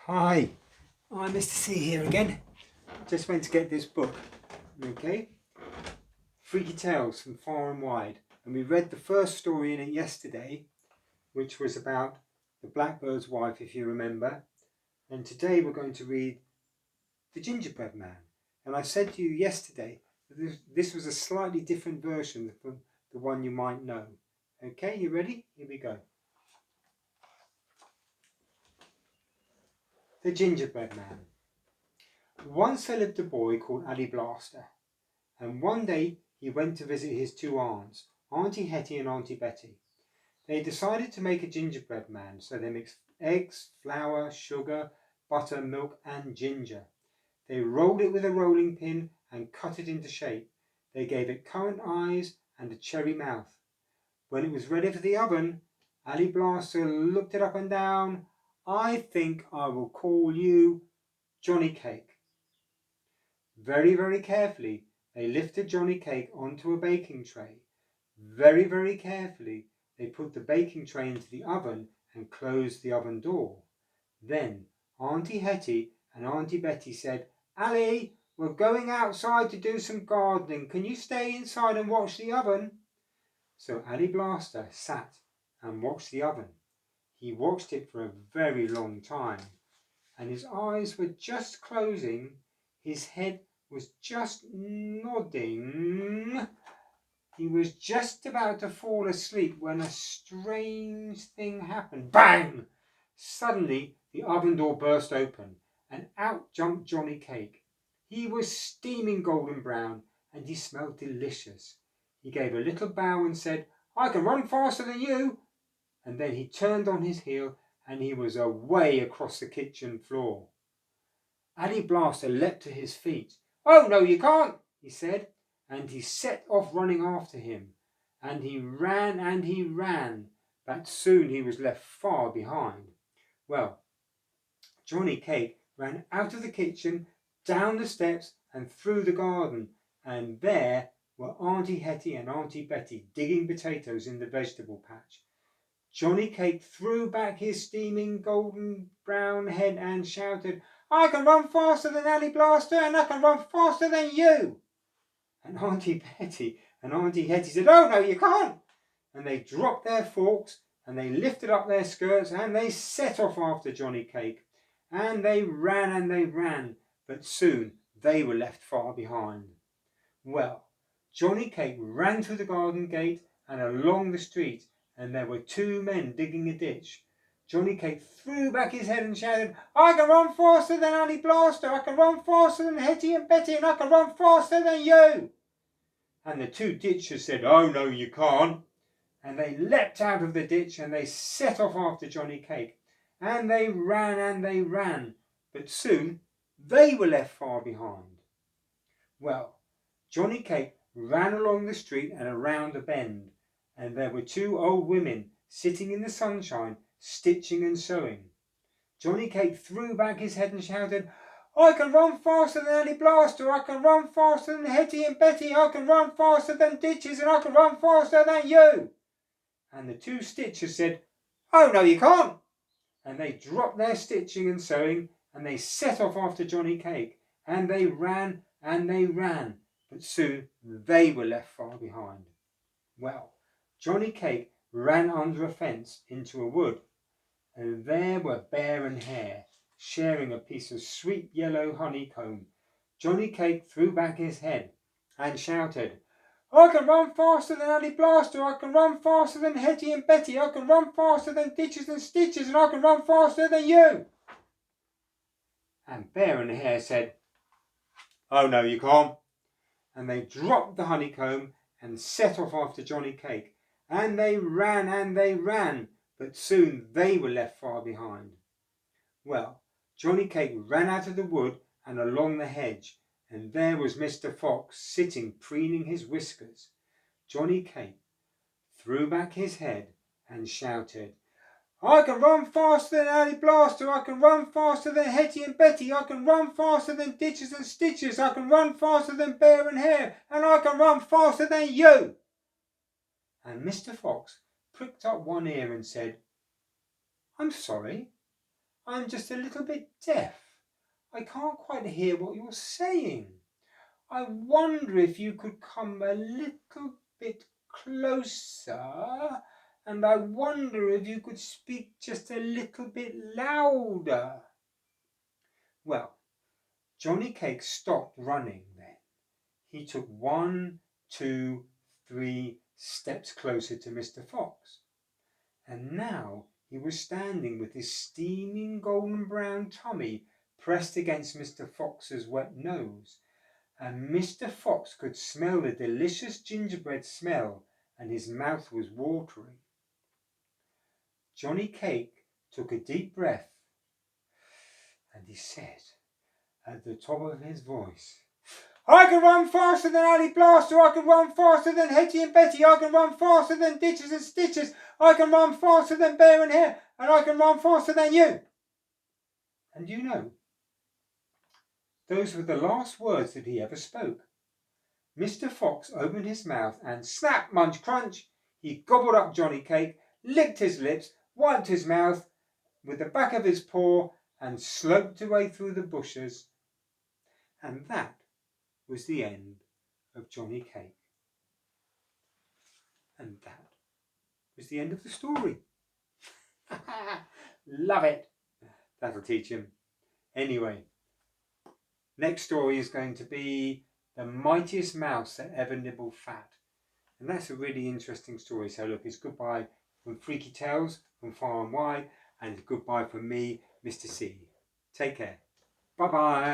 Hi, I'm Mr. C here again. Just went to get this book, okay? Freaky Tales from Far and Wide. And we read the first story in it yesterday, which was about the blackbird's wife, if you remember. And today we're going to read The Gingerbread Man. And I said to you yesterday that this was a slightly different version from the one you might know. Okay, you ready? Here we go. The Gingerbread Man. Once there lived a boy called Ali Blaster. And one day he went to visit his two aunts, Auntie Hetty and Auntie Betty. They decided to make a gingerbread man, so they mixed eggs, flour, sugar, butter, milk and ginger. They rolled it with a rolling pin and cut it into shape. They gave it currant eyes and a cherry mouth. When it was ready for the oven, Ali Blaster looked it up and down. I think I will call you Johnny Cake. Very, very carefully, they lifted Johnny Cake onto a baking tray. Very, very carefully, they put the baking tray into the oven and closed the oven door. Then Auntie Hetty and Auntie Betty said, Ali, we're going outside to do some gardening. Can you stay inside and watch the oven? So Ali Blaster sat and watched the oven. He watched it for a very long time, and his eyes were just closing. His head was just nodding. He was just about to fall asleep when a strange thing happened. Bang! Suddenly, the oven door burst open, and out jumped Johnny Cake. He was steaming golden brown, and he smelled delicious. He gave a little bow and said, I can run faster than you. And then he turned on his heel, and he was away across the kitchen floor. Ali Blaster leapt to his feet. Oh, no, you can't, he said, and he set off running after him. And he ran, but soon he was left far behind. Well, Johnny Cake ran out of the kitchen, down the steps and through the garden, and there were Auntie Hetty and Auntie Betty digging potatoes in the vegetable patch. Johnny Cake threw back his steaming golden brown head and shouted, I can run faster than Ali Blaster, and I can run faster than you. And Auntie Betty and Auntie Hetty said, oh, no, you can't. And they dropped their forks, and they lifted up their skirts, and they set off after Johnny Cake. And they ran, but soon they were left far behind. Well, Johnny Cake ran through the garden gate and along the street, and there were two men digging a ditch. Johnny Cake threw back his head and shouted, I can run faster than Ali Blaster, I can run faster than Hetty and Betty, and I can run faster than you. And the two ditchers said, oh, no, you can't. And they leapt out of the ditch and they set off after Johnny Cake. And they ran, but soon they were left far behind. Well, Johnny Cake ran along the street and around a bend, and there were two old women sitting in the sunshine, stitching and sewing. Johnny Cake threw back his head and shouted, I can run faster than Ali Blaster, I can run faster than Hetty and Betty, I can run faster than ditches, and I can run faster than you. And the two stitchers said, oh, no, you can't. And they dropped their stitching and sewing, and they set off after Johnny Cake, and they ran, but soon they were left far behind. Well, Johnny Cake ran under a fence into a wood, and there were Bear and Hare, sharing a piece of sweet yellow honeycomb. Johnny Cake threw back his head and shouted, I can run faster than Ali Blaster, I can run faster than Hetty and Betty, I can run faster than ditches and stitches, and I can run faster than you. And Bear and Hare said, oh, no, you can't. And they dropped the honeycomb and set off after Johnny Cake. And they ran, but soon they were left far behind. Well, Johnny Cake ran out of the wood and along the hedge, and there was Mr. Fox sitting preening his whiskers. Johnny Cake threw back his head and shouted, I can run faster than Ali Blaster, I can run faster than Hetty and Betty, I can run faster than ditches and stitches, I can run faster than Bear and Hare, and I can run faster than you. And Mr. Fox pricked up one ear and said, I'm sorry, I'm just a little bit deaf. I can't quite hear what you're saying. I wonder if you could come a little bit closer, and I wonder if you could speak just a little bit louder. Well, Johnny Cake stopped running then. He took 1, 2, 3 steps closer to Mr. Fox. And now he was standing with his steaming golden brown tummy pressed against Mr. Fox's wet nose, and Mr. Fox could smell the delicious gingerbread smell, and his mouth was watering. Johnny Cake took a deep breath, and he said at the top of his voice, I can run faster than Ali Blaster, I can run faster than Hetty and Betty, I can run faster than Ditches and Stitches, I can run faster than Bear and Hare, and I can run faster than you. And you know, those were the last words that he ever spoke. Mr. Fox opened his mouth and snap, munch, crunch, he gobbled up Johnny Cake, licked his lips, wiped his mouth with the back of his paw, and sloped away through the bushes. And that was the end of Johnny Cake. And that was the end of the story. Love it. That'll teach him. Anyway, next story is going to be The Mightiest Mouse That Ever Nibbled Fat. And that's a really interesting story. So look, it's goodbye from Freaky Tales from Far and Wide, and it's goodbye from me, Mr. C. Take care. Bye-bye.